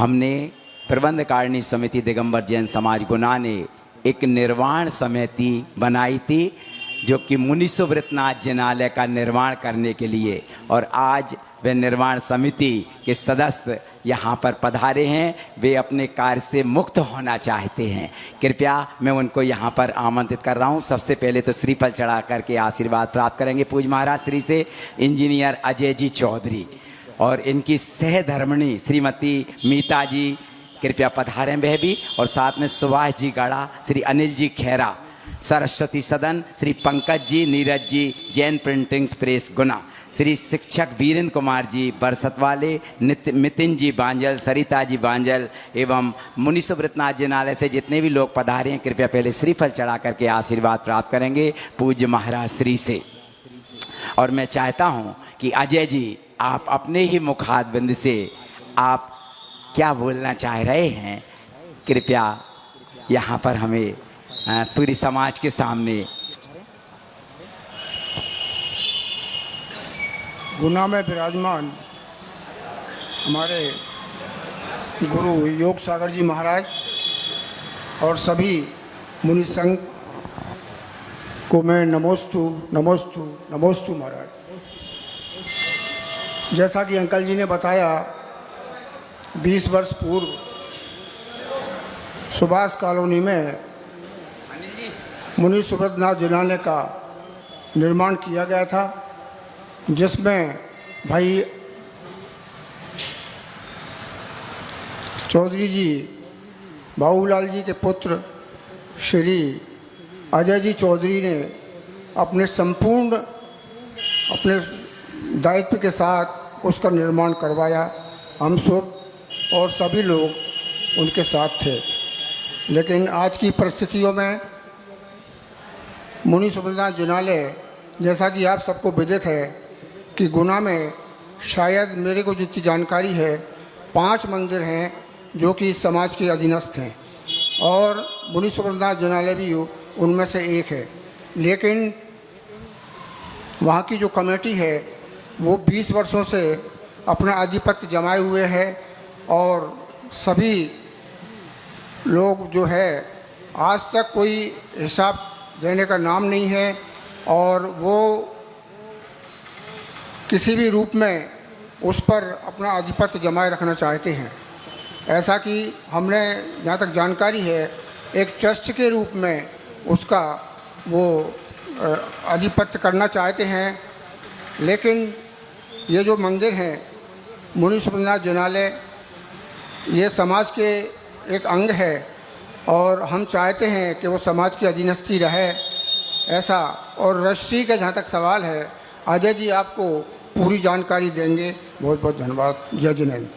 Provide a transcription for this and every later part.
हमने प्रबंध कारिणी समिति दिगंबर जैन समाज गुना ने एक निर्वाण समिति बनाई थी जो कि मुनि सुव्रतनाथ जिनालय का निर्माण करने के लिए, और आज वे निर्माण समिति के सदस्य यहाँ पर पधारे हैं। वे अपने कार्य से मुक्त होना चाहते हैं। कृपया मैं उनको यहाँ पर आमंत्रित कर रहा हूँ। सबसे पहले तो श्रीफल चढ़ा करके आशीर्वाद प्राप्त करेंगे पूज्य महाराज श्री से इंजीनियर अजय जी चौधरी और इनकी सहधर्मिणी श्रीमती मीता जी, कृपया पधारें वह भी, और साथ में सुभाष जी गाड़ा, श्री अनिल जी खेरा, सरस्वती सदन, श्री पंकज जी, नीरज जी, जैन प्रिंटिंग्स प्रेस गुना, श्री शिक्षक वीरेंद्र कुमार जी बरसत वाले, नितिन जी बांजल, सरिता जी बांजल एवं मुनि सुव्रतनाथ जिनालय से जितने भी लोग पधारे हैं, कृपया पहले श्रीफल चढ़ा करके आशीर्वाद प्राप्त करेंगे पूज्य महाराज श्री से। और मैं चाहता हूँ कि अजय जी आप अपने ही मुखारबिंद से आप क्या बोलना चाह रहे हैं, कृपया यहाँ पर हमें पूरी समाज के सामने। गुना में विराजमान हमारे गुरु योग सागर जी महाराज और सभी मुनि संघ को मैं नमोस्तु नमोस्तु नमोस्तु महाराज। जैसा कि अंकल जी ने बताया, 20 वर्ष पूर्व सुभाष कॉलोनी में मुनि सुव्रतनाथ जिनालय का निर्माण किया गया था, जिसमें भाई चौधरी जी बाबूलाल जी के पुत्र श्री अजय जी चौधरी ने अपने संपूर्ण अपने दायित्व के साथ उसका निर्माण करवाया। हम सब और सभी लोग उनके साथ थे। लेकिन आज की परिस्थितियों में मुनि सुव्रतनाथ जिनालय, जैसा कि आप सबको विदित है कि गुना में शायद मेरे को जितनी जानकारी है 5 मंदिर हैं जो कि समाज के अधीनस्थ हैं, और मुनि सुव्रतनाथ जिनालय भी उनमें से एक है। लेकिन वहाँ की जो कमेटी है वो 20 वर्षों से अपना आधिपत्य जमाए हुए है, और सभी लोग जो है आज तक कोई हिसाब देने का नाम नहीं है, और वो किसी भी रूप में उस पर अपना आधिपत्य जमाए रखना चाहते हैं। ऐसा कि हमने जहाँ तक जानकारी है एक ट्रस्ट के रूप में उसका वो आधिपत्य करना चाहते हैं। लेकिन ये जो मंदिर हैं मुनि सुव्रतनाथ जिनालय, ये समाज के एक अंग है, और हम चाहते हैं कि वो समाज की अधीनस्थी रहे ऐसा। और रजिस्ट्री का जहाँ तक सवाल है, अजय जी आपको पूरी जानकारी देंगे। बहुत बहुत धन्यवाद। जय जिनेन्द्र।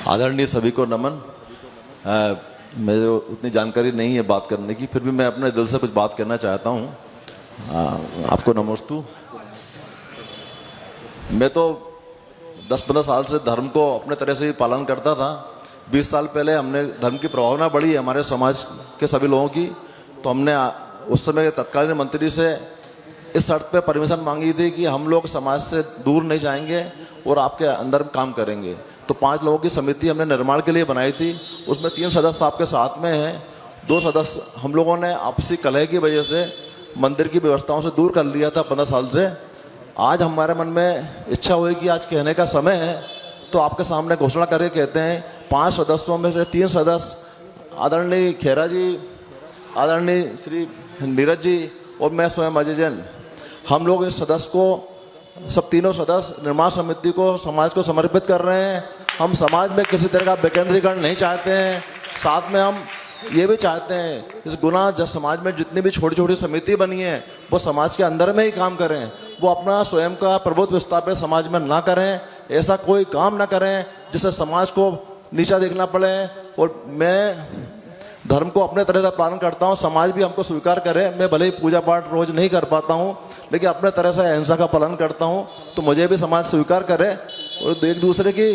आदरणीय सभी को नमन। मेरे उतनी जानकारी नहीं है बात करने की, फिर भी मैं अपने दिल से कुछ बात करना चाहता हूँ। आपको नमोस्तु। मैं तो 10-15 साल से धर्म को अपने तरह से ही पालन करता था। 20 साल पहले हमने धर्म की प्रभावना बढ़ी है हमारे समाज के सभी लोगों की, तो हमने उस समय तत्कालीन मंत्री से इस शर्त पे परमिशन मांगी थी कि हम लोग समाज से दूर नहीं जाएंगे और आपके अंदर काम करेंगे। तो 5 लोगों की समिति हमने निर्माण के लिए बनाई थी। उसमें 3 सदस्य आपके साथ में हैं, 2 सदस्य हम लोगों ने आपसी कलह की वजह से मंदिर की व्यवस्थाओं से दूर कर लिया था 15 साल से। आज हमारे मन में इच्छा हुई कि आज कहने का समय है, तो आपके सामने घोषणा करके कहते हैं 5 सदस्यों में से 3 सदस्य आदरणीय खेरा जी, आदरणीय श्री नीरज जी और मैं स्वयं अजय जैन, हम लोग इस सदस्य को, सब तीनों सदस्य निर्माण समिति को, समाज को समर्पित कर रहे हैं। हम समाज में किसी तरह का विकेंद्रीकरण नहीं चाहते हैं। साथ में हम ये भी चाहते हैं इस गुना जब समाज में जितनी भी छोटी छोटी समिति बनी है वो समाज के अंदर में ही काम करें, वो अपना स्वयं का प्रभुत्व विस्थापित समाज में ना करें। ऐसा कोई काम ना करें जिससे समाज को नीचा देखना पड़े। और मैं धर्म को अपने तरह से पालन करता हूँ, समाज भी हमको स्वीकार करे। मैं भले ही पूजा पाठ रोज नहीं कर पाता हूँ, लेकिन अपने तरह से अहिंसा का पालन करता हूँ, तो मुझे भी समाज स्वीकार करे और एक दूसरे की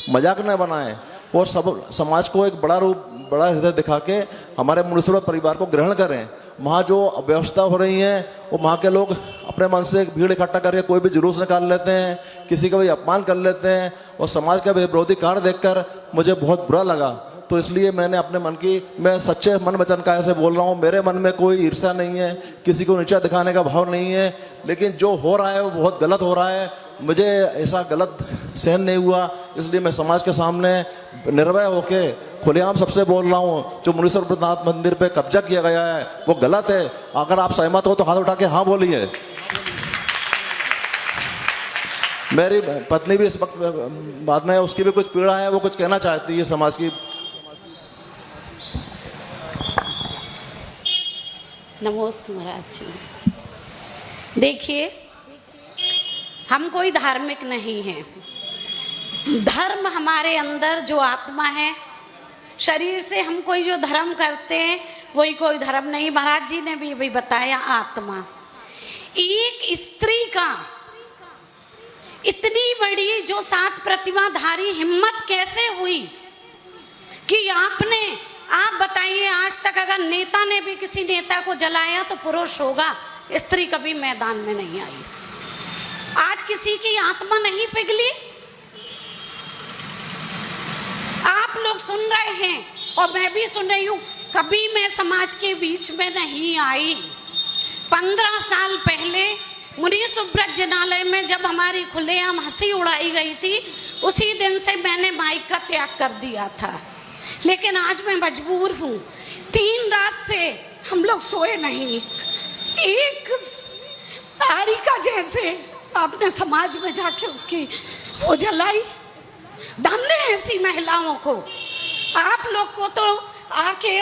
मजाक न बनाएं, और सब समाज को एक बड़ा रूप, बड़ा हृदय दिखा के हमारे मुनि सुव्रत परिवार को ग्रहण करें। वहाँ जो व्यवस्था हो रही है वो वहाँ के लोग अपने मन से भीड़ इकट्ठा करके कोई भी जुलूस निकाल लेते हैं, किसी का भी अपमान कर लेते हैं, और समाज का भी विरोधी कार्य देखकर मुझे बहुत बुरा लगा। तो इसलिए मैंने अपने मन की, मैं सच्चे मन वचन का ऐसे बोल रहा हूँ, मेरे मन में कोई ईर्ष्या नहीं है, किसी को नीचा दिखाने का भाव नहीं है, लेकिन जो हो रहा है वो बहुत गलत हो रहा है। मुझे ऐसा गलत सहन नहीं हुआ, इसलिए मैं समाज के सामने निर्भय होके खुलेआम सबसे बोल रहा हूँ, जो मुनीश्वर वृद्धनाथ मंदिर पे कब्जा किया गया है वो गलत है। अगर आप सहमत हो तो हाथ उठा के हाँ बोलिए। मेरी पत्नी भी इस वक्त बाद में, उसकी भी कुछ पीड़ा है, वो कुछ कहना चाहती है समाज की। नमोस्त महाराज जी। देखिए, हम कोई धार्मिक नहीं हैं। धर्म हमारे अंदर जो आत्मा है, शरीर से हम कोई जो धर्म करते हैं वही कोई धर्म नहीं। महाराज जी ने भी अभी बताया, आत्मा। एक स्त्री का इतनी बड़ी जो 7 प्रतिमाधारी हिम्मत कैसे हुई कि आप बताइए, आज तक अगर नेता ने भी किसी नेता को जलाया तो पुरुष होगा, स्त्री कभी मैदान में नहीं आई। आज किसी की आत्मा नहीं पिघली। आप लोग सुन रहे हैं और मैं भी सुन रही हूं, कभी मैं समाज के बीच में नहीं आई। 15 साल पहले मुनि सुब्रत जिनालय में जब हमारी खुलेआम हंसी उड़ाई गई थी, उसी दिन से मैंने माइक का त्याग कर दिया था। लेकिन आज मैं मजबूर हूँ। 3 रात से हम लोग सोए नहीं। एक तारिका जैसे आपने समाज में जाके उसकी वो जलाई। धन्य ऐसी महिलाओं को। आप लोग को तो आके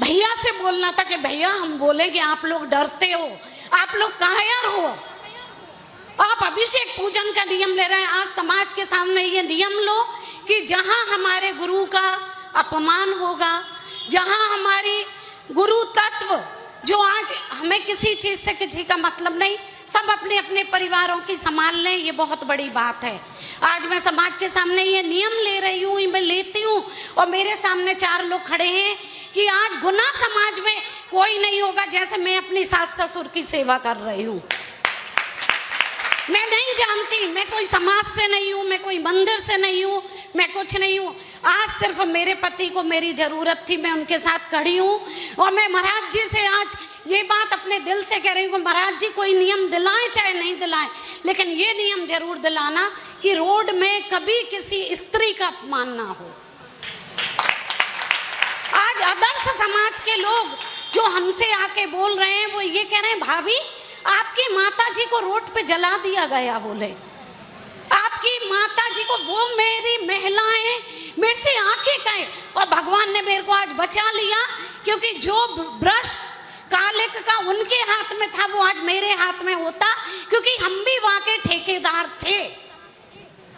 भैया से बोलना था कि भैया हम बोलेंगे, आप लोग डरते हो, आप लोग कायर हो। आप अभिषेक पूजन का नियम ले रहे हैं। आज समाज के सामने ये नियम लो कि जहां हमारे गुरु का अपमान होगा, जहां हमारी गुरु तत्व, जो आज हमें किसी चीज से किसी का मतलब नहीं, सब अपने अपने परिवारों की संभाल लें, ये बहुत बड़ी बात है। आज मैं समाज के सामने ये नियम ले रही हूँ, मैं लेती हूँ, और मेरे सामने 4 लोग खड़े हैं कि आज गुना समाज में कोई नहीं होगा जैसे मैं अपनी सास ससुर की सेवा कर रही हूँ। मैं नहीं जानती, मैं कोई समाज से नहीं हूँ, मैं कोई मंदिर से नहीं हूँ, मैं कुछ नहीं हूँ। आज सिर्फ मेरे पति को मेरी जरूरत थी, मैं उनके साथ खड़ी हूँ। और मैं महाराज जी से आज ये बात अपने दिल से कह रही हूँ, महाराज जी कोई नियम दिलाएं चाहे नहीं दिलाएं, लेकिन ये नियम जरूर दिलाना कि रोड में कभी किसी स्त्री का अपमान ना हो। आज आदर्श समाज के लोग जो हमसे आके बोल रहे हैं, वो ये कह रहे हैं, भाभी आपकी माता जी को रोड पे जला दिया गया। बोले आपकी माता जी को, वो मेरी महिलाएं मेरे से आंखें कहे, और भगवान ने मेरे को आज बचा लिया, क्योंकि जो ब्रश कालिक का उनके हाथ में था वो आज मेरे हाथ में होता, क्योंकि हम भी वहां के ठेकेदार थे।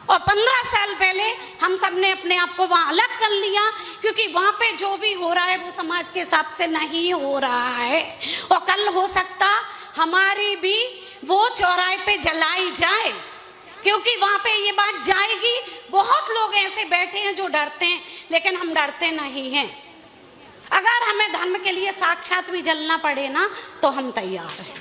और 15 साल पहले हम सब ने अपने आप को वहां अलग कर लिया, क्योंकि वहां पे जो भी हो रहा है वो समाज के हिसाब से नहीं हो रहा है। और कल हो सकता हमारी भी वो चौराहे पे जलाई जाए, क्योंकि वहां पे ये बात जाएगी। बहुत लोग ऐसे बैठे हैं जो डरते हैं, लेकिन हम डरते नहीं हैं। अगर हमें धर्म के लिए साक्षात भी जलना पड़े ना, तो हम तैयार हैं।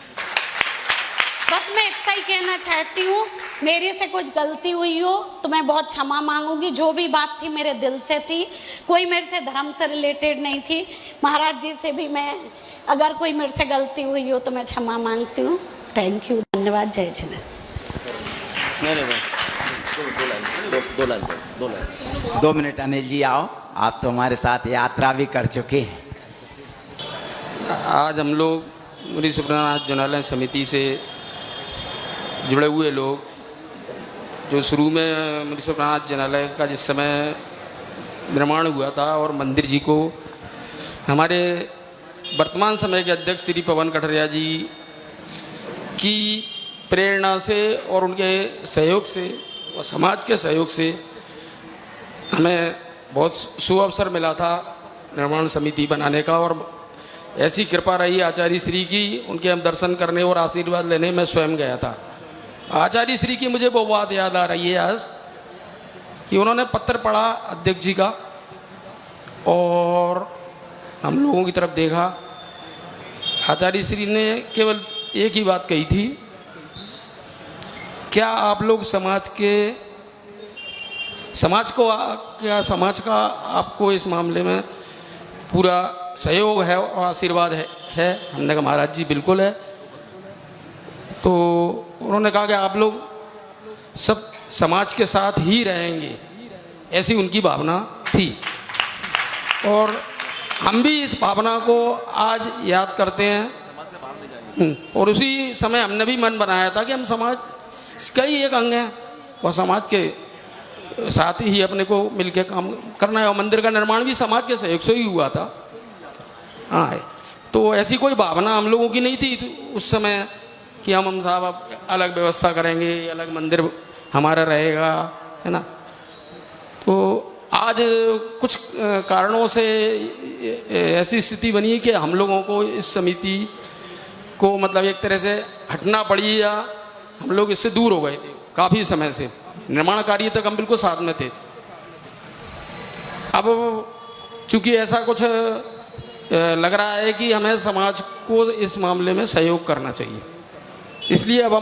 बस मैं इतना ही कहना चाहती हूँ, मेरे से कुछ गलती हुई हो तो मैं बहुत क्षमा मांगूंगी। जो भी बात थी मेरे दिल से थी, कोई मेरे से धर्म से रिलेटेड नहीं थी। महाराज जी से भी मैं, अगर कोई मेरे से गलती हुई हो तो मैं क्षमा मांगती हूँ। थैंक यू, धन्यवाद, जय जिनेन्द्र। 2 मिनट अनिल जी आओ, आप तो हमारे साथ यात्रा भी कर चुके हैं। आज हम लोग मुनि सुब्रतनाथ जिनालय समिति से जुड़े हुए लोग, जो शुरू में मुनि सुब्रतनाथ जिनालय का जिस समय निर्माण हुआ था और मंदिर जी को हमारे वर्तमान समय के अध्यक्ष श्री पवन कठरिया जी की प्रेरणा से और उनके सहयोग से और समाज के सहयोग से हमें बहुत शुभ अवसर मिला था निर्माण समिति बनाने का। और ऐसी कृपा रही आचार्य श्री की, उनके हम दर्शन करने और आशीर्वाद लेने में स्वयं गया था। आचार्य श्री की मुझे वो बात याद आ रही है आज कि उन्होंने पत्र पढ़ा अध्यक्ष जी का और हम लोगों की तरफ देखा आचार्य श्री ने केवल एक ही बात कही थी, क्या आप लोग समाज का आपको इस मामले में पूरा सहयोग है और आशीर्वाद है। हमने कहा महाराज जी बिल्कुल है। तो उन्होंने कहा कि आप लोग सब समाज के साथ ही रहेंगे, ऐसी उनकी भावना थी और हम भी इस भावना को आज याद करते हैं। और उसी समय हमने भी मन बनाया था कि हम समाज का ही एक अंग है और समाज के साथ ही अपने को मिलकर काम करना है। और मंदिर का निर्माण भी समाज के सहयोग से ही हुआ था। हाँ, तो ऐसी कोई भावना हम लोगों की नहीं थी उस समय कि हम साहब अब अलग व्यवस्था करेंगे, अलग मंदिर हमारा रहेगा, है ना। तो आज कुछ कारणों से ऐसी स्थिति बनी कि हम लोगों को इस समिति को मतलब एक तरह से हटना पड़ी या हम लोग इससे दूर हो गए थे काफ़ी समय से। निर्माण कार्य तक हम बिल्कुल साथ में थे। अब चूंकि ऐसा कुछ लग रहा है कि हमें समाज को इस मामले में सहयोग करना चाहिए, इसलिए अब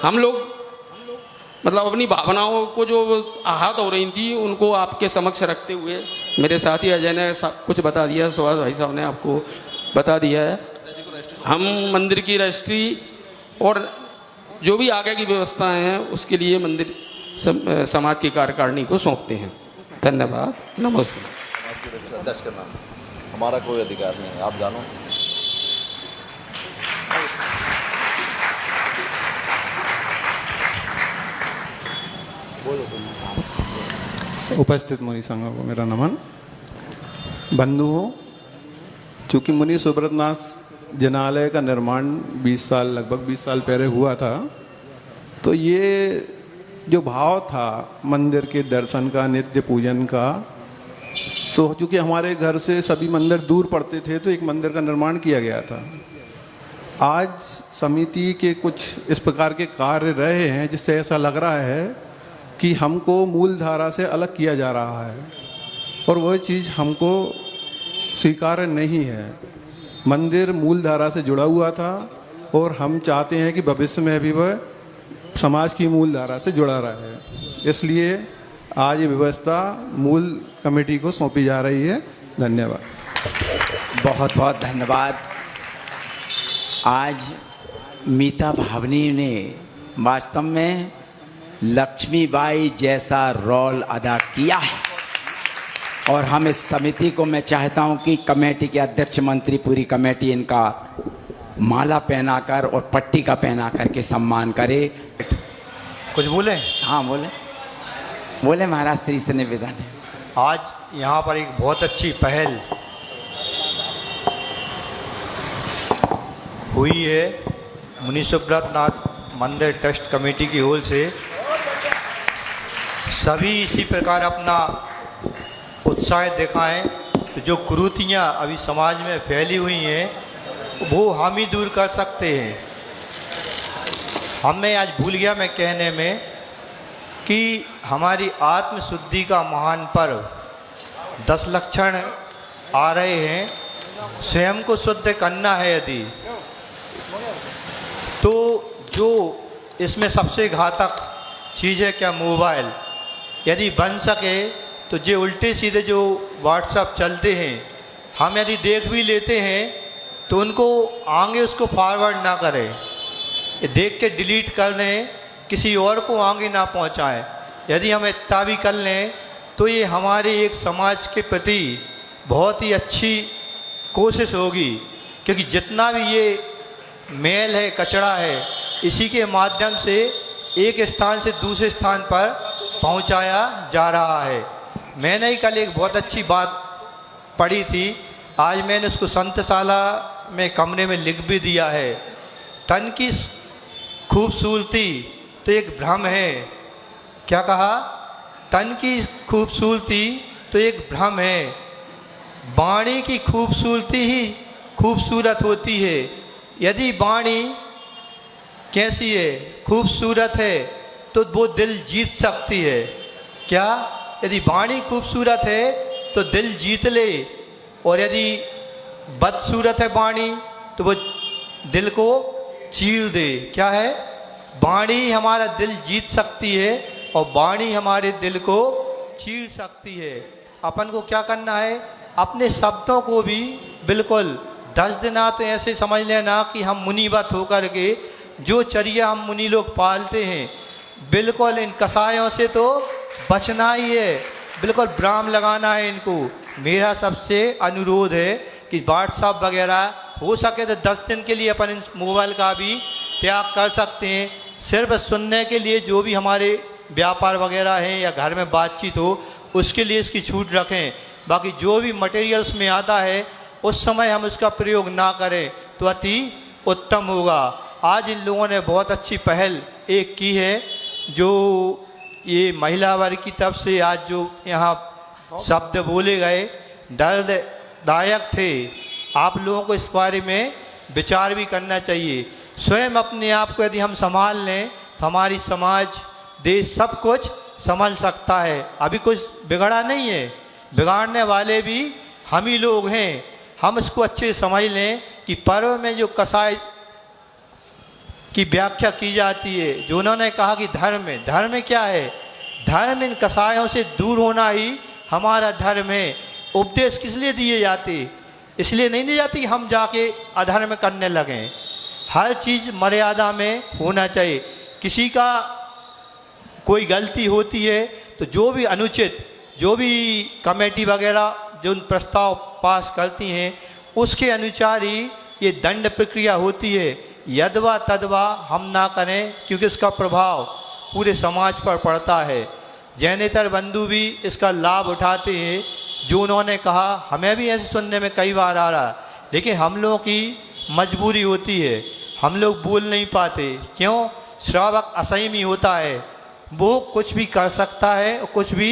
हम लोग मतलब अपनी भावनाओं को जो आहत हो रही थी उनको आपके समक्ष रखते हुए, मेरे साथी अजय ने कुछ बता दिया, सुभाष भाई साहब ने आपको बता दिया है, हम मंदिर की रजिस्ट्री और जो भी आगे की व्यवस्थाएं हैं उसके लिए मंदिर समाज की कार्यकारिणी को सौंपते हैं। धन्यवाद, नमस्कार। अध्यक्ष का नाम हमारा कोई अधिकार नहीं है, आप जानो। उपस्थित मुनि संघों को मेरा नमन। बंधुओं, चूँकि मुनि सुब्रतनाथ जिनालय का निर्माण लगभग 20 साल पहले हुआ था, तो ये जो भाव था मंदिर के दर्शन का, नित्य पूजन का, तो चूँकि हमारे घर से सभी मंदिर दूर पड़ते थे तो एक मंदिर का निर्माण किया गया था। आज समिति के कुछ इस प्रकार के कार्य रहे हैं जिससे ऐसा लग रहा है कि हमको मूल धारा से अलग किया जा रहा है और वह चीज़ हमको स्वीकार्य नहीं है। मंदिर मूल धारा से जुड़ा हुआ था और हम चाहते हैं कि भविष्य में भी वह समाज की मूल धारा से जुड़ा रहे। इसलिए आज ये व्यवस्था मूल कमेटी को सौंपी जा रही है। धन्यवाद। बहुत बहुत धन्यवाद। आज मीता भावनी ने वास्तव में लक्ष्मीबाई जैसा रोल अदा किया है और हम इस समिति को, मैं चाहता हूं कि कमेटी के अध्यक्ष, मंत्री, पूरी कमेटी इनका माला पहनाकर और पट्टी का पहना करके सम्मान करे। कुछ बोले? हाँ बोले महाराज श्री से निवेदन है। आज यहाँ पर एक बहुत अच्छी पहल हुई है मुनि सुब्रतनाथ मंदिर ट्रस्ट कमेटी की ओर से। सभी इसी प्रकार अपना उत्साह दिखाएं तो जो कुरीतियाँ अभी समाज में फैली हुई हैं वो हम ही दूर कर सकते हैं। हमें आज भूल गया मैं कहने में कि हमारी आत्मशुद्धि का महान पर्व 10 लक्षण आ रहे हैं। स्वयं को शुद्ध करना है यदि, तो जो इसमें सबसे घातक चीज़ है क्या, मोबाइल। यदि बन सके तो जो उल्टे सीधे जो व्हाट्सएप चलते हैं, हम यदि देख भी लेते हैं तो उनको आगे उसको फॉरवर्ड ना करें, देख के डिलीट कर दें, किसी और को आगे ना पहुंचाएं। यदि हम इतना भी कर लें तो ये हमारे एक समाज के प्रति बहुत ही अच्छी कोशिश होगी, क्योंकि जितना भी ये मेल है, कचरा है, इसी के माध्यम से एक स्थान से दूसरे स्थान पर पहुंचाया जा रहा है। मैंने ही कल एक बहुत अच्छी बात पढ़ी थी, आज मैंने उसको संतशाला में कमरे में लिख भी दिया है। तन की खूबसूरती तो एक भ्रम है। क्या कहा? तन की खूबसूरती तो एक भ्रम है, वाणी की खूबसूरती ही खूबसूरत होती है। यदि वाणी कैसी है, खूबसूरत है, तो वो दिल जीत सकती है। क्या? यदि वाणी खूबसूरत है तो दिल जीत ले, और यदि बदसूरत है वाणी तो वो दिल को चीर दे। क्या है? वाणी हमारा दिल जीत सकती है और वाणी हमारे दिल को चीर सकती है। अपन को क्या करना है? अपने शब्दों को भी बिल्कुल 10 दिन तो ऐसे समझ लेना कि हम मुनीबत होकर के जो चर्या हम मुनि लोग पालते हैं, बिल्कुल इन कसायों से तो बचना ही है, बिल्कुल ब्राम लगाना है इनको। मेरा सबसे अनुरोध है कि व्हाट्सएप वगैरह हो सके तो 10 दिन के लिए अपन इस मोबाइल का भी त्याग कर सकते हैं। सिर्फ सुनने के लिए जो भी हमारे व्यापार वगैरह हैं या घर में बातचीत हो उसके लिए इसकी छूट रखें। बाकी जो भी मटेरियल्स में आता है उस समय हम उसका प्रयोग ना करें तो अति उत्तम होगा। आज इन लोगों ने बहुत अच्छी पहल एक की है, जो ये महिला वर्ग की तरफ से आज जो यहाँ शब्द बोले गए दर्ददायक थे। आप लोगों को इस बारे में विचार भी करना चाहिए। स्वयं अपने आप को यदि हम संभाल लें तो हमारी समाज, देश सब कुछ संभल सकता है। अभी कुछ बिगड़ा नहीं है, बिगाड़ने वाले भी हम ही लोग हैं। हम इसको अच्छे समझ लें कि पर्व में जो कसाई की व्याख्या की जाती है, जो उन्होंने कहा कि धर्म क्या है? धर्म इन कसायों से दूर होना ही हमारा धर्म है। उपदेश किस लिए दिए जाते? इसलिए नहीं दी जाती कि हम जाके अधर्म करने लगें। हर चीज़ मर्यादा में होना चाहिए। किसी का कोई गलती होती है तो जो भी अनुचित, जो भी कमेटी वगैरह जो प्रस्ताव पास करती हैं उसके अनुसार ही ये दंड प्रक्रिया होती है। यदवा तदवा हम ना करें, क्योंकि इसका प्रभाव पूरे समाज पर पड़ता है। जैनेतर बंधु भी इसका लाभ उठाते हैं। जो उन्होंने कहा, हमें भी ऐसे सुनने में कई बार आ रहा, लेकिन हम लोगों की मजबूरी होती है, हम लोग बोल नहीं पाते। क्यों? श्रावक असंयमी होता है, वो कुछ भी कर सकता है और कुछ भी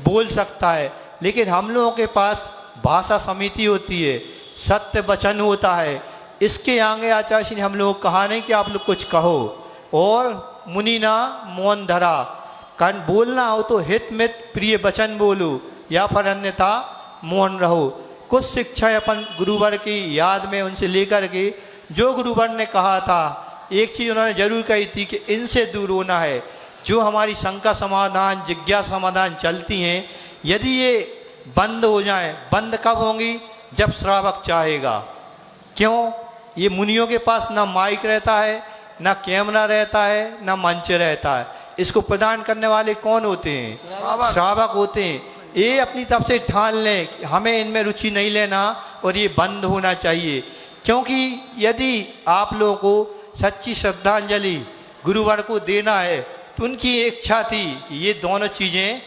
बोल सकता है, लेकिन हम लोगों के पास भाषा समिति होती है, सत्य वचन होता है। इसके आगे आचार्य ने हम लोगों को कहा नहीं कि आप लोग कुछ कहो, और मुनि ना मौन धरा। कन बोलना हो तो हित मित प्रिय वचन बोलो या फिर अन्यथा मौन रहो। कुछ शिक्षा अपन गुरुवर की याद में उनसे लेकर के जो गुरुवर ने कहा था, एक चीज़ उन्होंने जरूर कही थी कि इनसे दूर होना है। जो हमारी शंका समाधान, जिज्ञासा समाधान चलती हैं, यदि ये बंद हो जाए, बंद कब होंगी? जब श्रावक चाहेगा। क्यों? ये मुनियों के पास ना माइक रहता है, ना कैमरा रहता है, ना मंच रहता है। इसको प्रदान करने वाले कौन होते हैं? श्रावक होते हैं। ये अपनी तरफ से ठान लें कि हमें इनमें रुचि नहीं लेना और ये बंद होना चाहिए। क्योंकि यदि आप लोगों को सच्ची श्रद्धांजलि गुरुवर को देना है तो उनकी इच्छा थी कि ये दोनों चीज़ें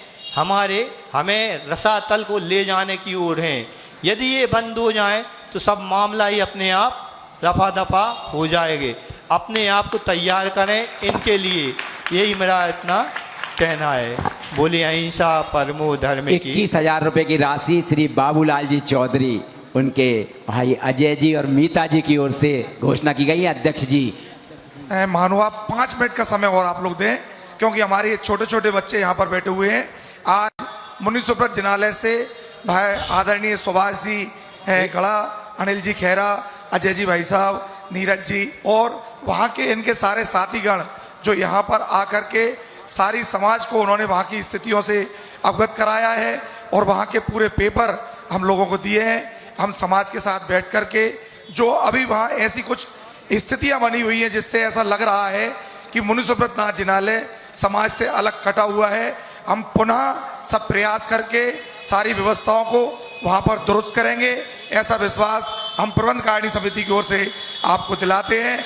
हमें रसातल को ले जाने की ओर हैं। यदि ये बंद हो जाए तो सब मामला ही अपने आप रफा दफा हो जाएंगे। अपने आप को तैयार करें इनके लिए, यही मेरा इतना कहना है। बोले अहिंसा परमो धर्म की। 21,000 रुपए की राशि श्री बाबूलाल जी चौधरी, उनके भाई अजय जी और मीता जी की ओर से घोषणा की गई है। अध्यक्ष जी, महानुभाव 5 मिनट का समय और आप लोग दें, क्योंकि हमारे छोटे छोटे बच्चे यहाँ पर बैठे हुए हैं। आज मुनि सुब्रत जिनालय से भाई आदरणीय सुभाष जी गढ़ा, अनिल जी खैरा, अजय जी भाई साहब, नीरज जी और वहाँ के इनके सारे साथीगण जो यहाँ पर आकर के सारी समाज को उन्होंने वहाँ की स्थितियों से अवगत कराया है और वहाँ के पूरे पेपर हम लोगों को दिए हैं। हम समाज के साथ बैठ कर के जो अभी वहाँ ऐसी कुछ स्थितियाँ बनी हुई हैं जिससे ऐसा लग रहा है कि मुनि सुब्रत नाथ जिनालय समाज से अलग कटा हुआ है, हम पुनः सब प्रयास करके सारी व्यवस्थाओं को वहाँ पर दुरुस्त करेंगे। ऐसा विश्वास हम प्रबंध कारिणी समिति की ओर से आपको दिलाते हैं।